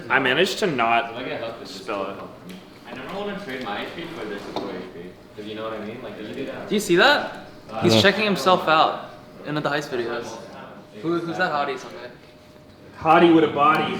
I managed to not spill it. I never want to trade my HP for this support HP. Because you know what I mean? Like, you do that. Do you see that? He's checking himself out in the Heist videos. Who's that hottie someday? Hottie with a body.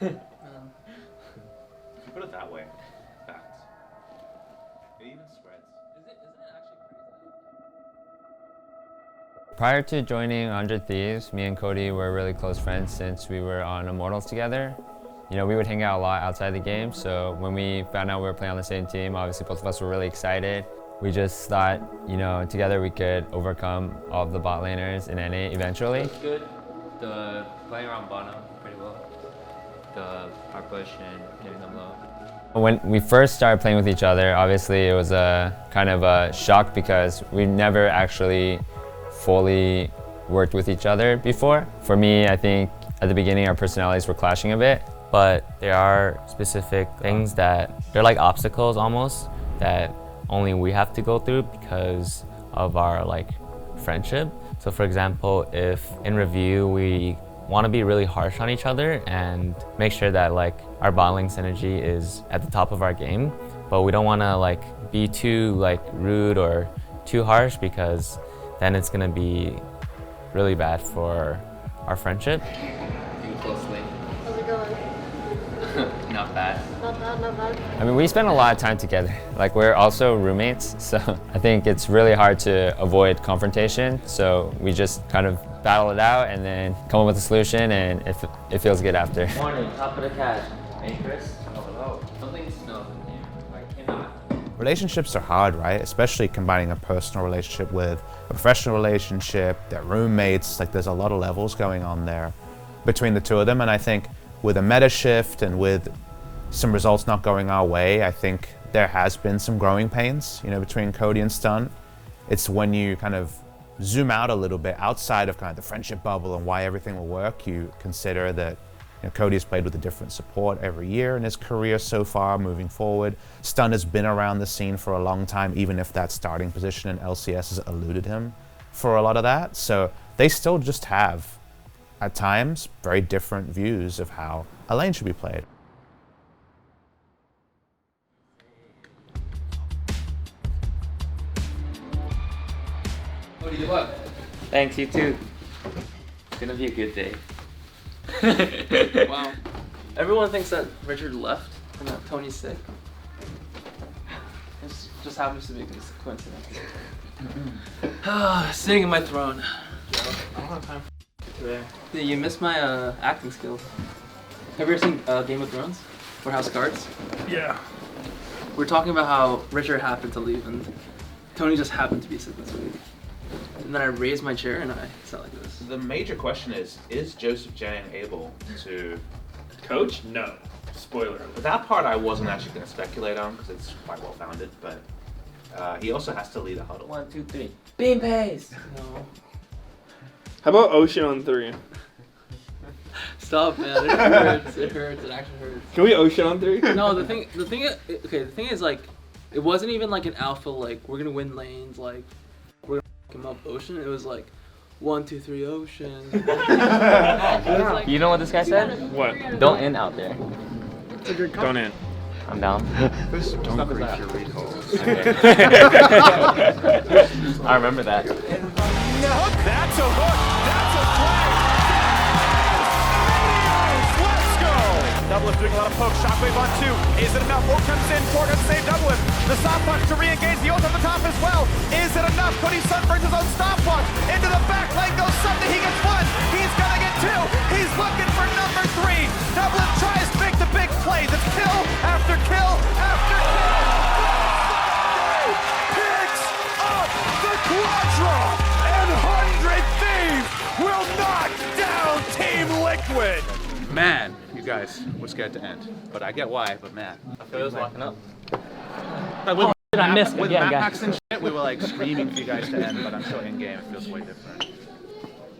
If you put it that way, facts. It even spreads. Isn't it actually crazy? Prior to joining 100 Thieves, me and Cody were really close friends since we were on Immortals together. You know, we would hang out a lot outside the game, so when we found out we were playing on the same team, obviously both of us were really excited. We just thought, you know, together we could overcome all of the bot laners in NA eventually. It's good. The playing around bottom pretty well. The hard push and getting them low. When we first started playing with each other, obviously it was a kind of a shock because we never actually fully worked with each other before. For me, I think at the beginning our personalities were clashing a bit. But there are specific things that, they're like obstacles almost, that only we have to go through because of our like friendship. So for example, if in review we want to be really harsh on each other and make sure that like our bonding synergy is at the top of our game, but we don't want to like be too like rude or too harsh because then it's going to be really bad for our friendship. Too closely. How's it going? Not bad. Not bad, not bad. I mean, we spend a lot of time together. Like, we're also roommates, so I think it's really hard to avoid confrontation. So we just kind of battle it out and then come up with a solution, and it feels good after. Morning, top of the cash. Hey, Chris. Hello. Something smells in here. I cannot. Relationships are hard, right? Especially combining a personal relationship with a professional relationship, their roommates. Like, there's a lot of levels going on there between the two of them, and I think with a meta shift and with some results not going our way, I think there has been some growing pains, you know, between Cody and Stunt. It's when you kind of zoom out a little bit outside of kind of the friendship bubble and why everything will work, you consider that, you know, Cody has played with a different support every year in his career so far moving forward. Stunt has been around the scene for a long time, even if that starting position in LCS has eluded him for a lot of that. So they still just have, at times, very different views of how a lane should be played. What do you look? Thanks, you too. It's gonna be a good day. Wow. Everyone thinks that Richard left and that Tony's sick. It just happens to be a coincidence. Sitting in my throne. Joe, I don't have time for today. Yeah, you missed my acting skills. Have you ever seen Game of Thrones or House of Cards? Yeah. We're talking about how Richard happened to leave and Tony just happened to be sick this week. And then I raised my chair and I sat like this. The major question is Joseph Jang able to Coach? No. Spoiler. That part I wasn't actually going to speculate on because it's quite well founded, but he also has to lead a huddle. 1, 2, 3. Beam pace! No. How about Ocean on 3? Stop, man. It hurts. It hurts. It actually hurts. Can we Ocean on 3? No, the thing is like, it wasn't even like an alpha, like, we're gonna win lanes, like, we're gonna fuck him up Ocean. It was like, 1, 2, 3, Ocean. It was like, You know what this guy said? What? Don't in out there. Don't in. I'm down. Don't grief your read holes. I remember that. That's a hook. That's a play. Let's go. Doublelift doing a lot of poke. Shockwave on 2. Is it enough? Ult comes in. Core gonna save Doublelift. The stopwatch to re-engage the ult on the top as well. Is it enough? CodySun brings his own stopwatch into the back lane. Goes Sunday. He gets 1. He's gonna get 2. He's looking for number 3. Doublelift tries to make the big plays. It's kill after kill after kill. Picks up the Quadra, and 100 Thieves will knock down Team Liquid. Man, you guys. guys were scared to end. But I get why, but man. I feel it was locking up. Like, with I missed with again, map guys. packs and shit, we were like screaming for you guys to end, but I'm sure in game it feels way different.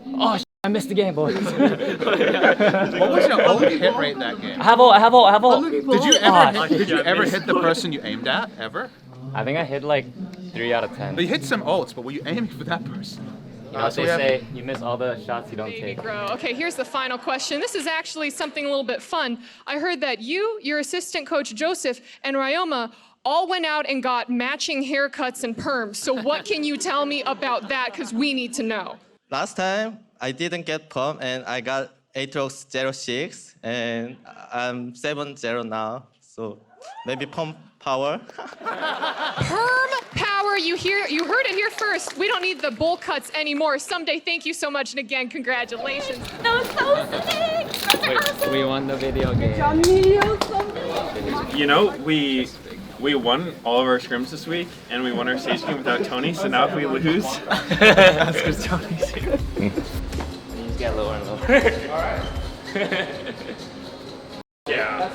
Oh, I missed the game, boys. What was your only hit rate that game? I have all. Did you ever hit the person you aimed at ever? I think I hit like 3 out of 10. But you hit some ults, but were you aiming for that person? You know what they say, you miss all the shots you don't take. Grow. Okay, here's the final question. This is actually something a little bit fun. I heard that you, your assistant coach Joseph, and Ryoma all went out and got matching haircuts and perms. So what can you tell me about that? Because we need to know. Last time, I didn't get perm, and I got Aatrox 06, and I'm 7-0 now. So maybe perm power. Perm power, you heard it here first. We don't need the bowl cuts anymore. Someday, thank you so much, and again, congratulations. That was so sick. Wait, we won the video game. You know, we won all of our scrims this week, and we won our stage game without Tony, so now if we lose, that's because Tony's here. You just get lower and lower. Alright. Yeah.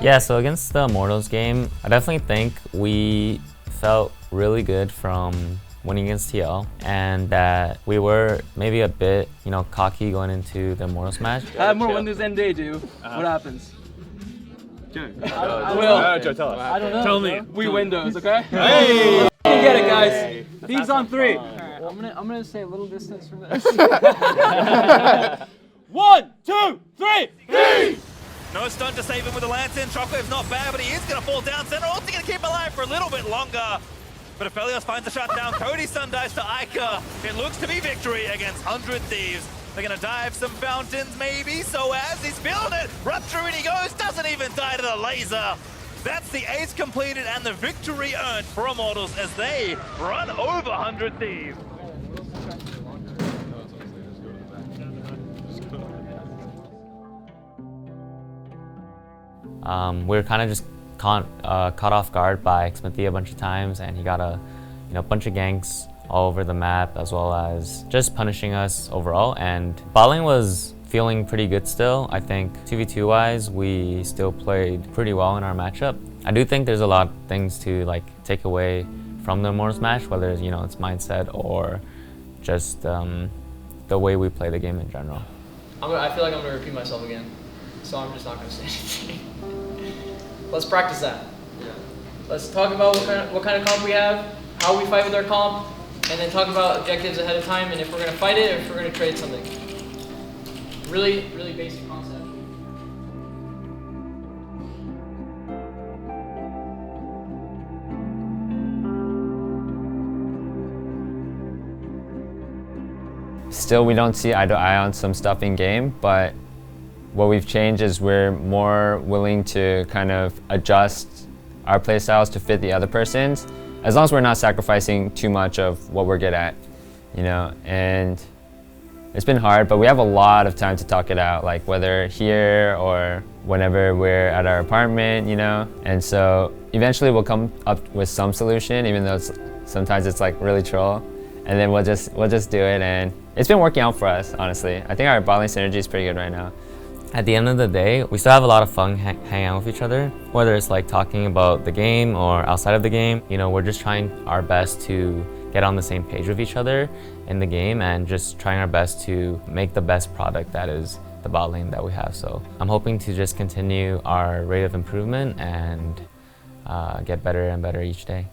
Yeah, so against the Immortals game, I definitely think we felt really good from winning against TL, and that we were maybe a bit, cocky going into the Immortals match. I have more windows than they do. What happens? Joe. Will. Tell us. I don't know. Tell me. We Windows, okay? Hey! You get it, guys. Thieves on 3. Alright, I'm gonna stay a little distance from this. 1, 2, 3, Thieves! No stun to save him with a Lantern. Shockwave's not bad, but he is going to fall down center. Also going to keep alive for a little bit longer. But Aphelios finds a shutdown. CodySun dies to Ica. It looks to be victory against 100 Thieves. They're going to dive some fountains, maybe. So as he's feeling it, Rupture and he goes. Doesn't even die to the laser. That's the ace completed and the victory earned for Immortals as they run over 100 Thieves. We were kind of just caught off guard by Xmithia a bunch of times, and he got a bunch of ganks all over the map, as well as just punishing us overall. And bot was feeling pretty good still. I think 2v2 wise, we still played pretty well in our matchup. I do think there's a lot of things to take away from the Immortals match, whether it's its mindset or just the way we play the game in general. I feel like I'm gonna repeat myself again, so I'm just not gonna say anything. Let's practice that. Yeah. Let's talk about what kind of comp we have, how we fight with our comp, and then talk about objectives ahead of time, and if we're gonna fight it or if we're gonna trade something. Really, really basic concept. Still, we don't see eye to eye on some stuff in game, but what we've changed is we're more willing to kind of adjust our playstyles to fit the other person's, as long as we're not sacrificing too much of what we're good at, and it's been hard, but we have a lot of time to talk it out, like whether here or whenever we're at our apartment, and so eventually we'll come up with some solution, even though sometimes it's really troll, and then we'll just do it, and it's been working out for us, honestly. I think our bot lane synergy is pretty good right now. At the end of the day, we still have a lot of fun hanging out with each other, whether it's talking about the game or outside of the game. We're just trying our best to get on the same page with each other in the game and just trying our best to make the best product that is the bot lane that we have. So I'm hoping to just continue our rate of improvement and get better and better each day.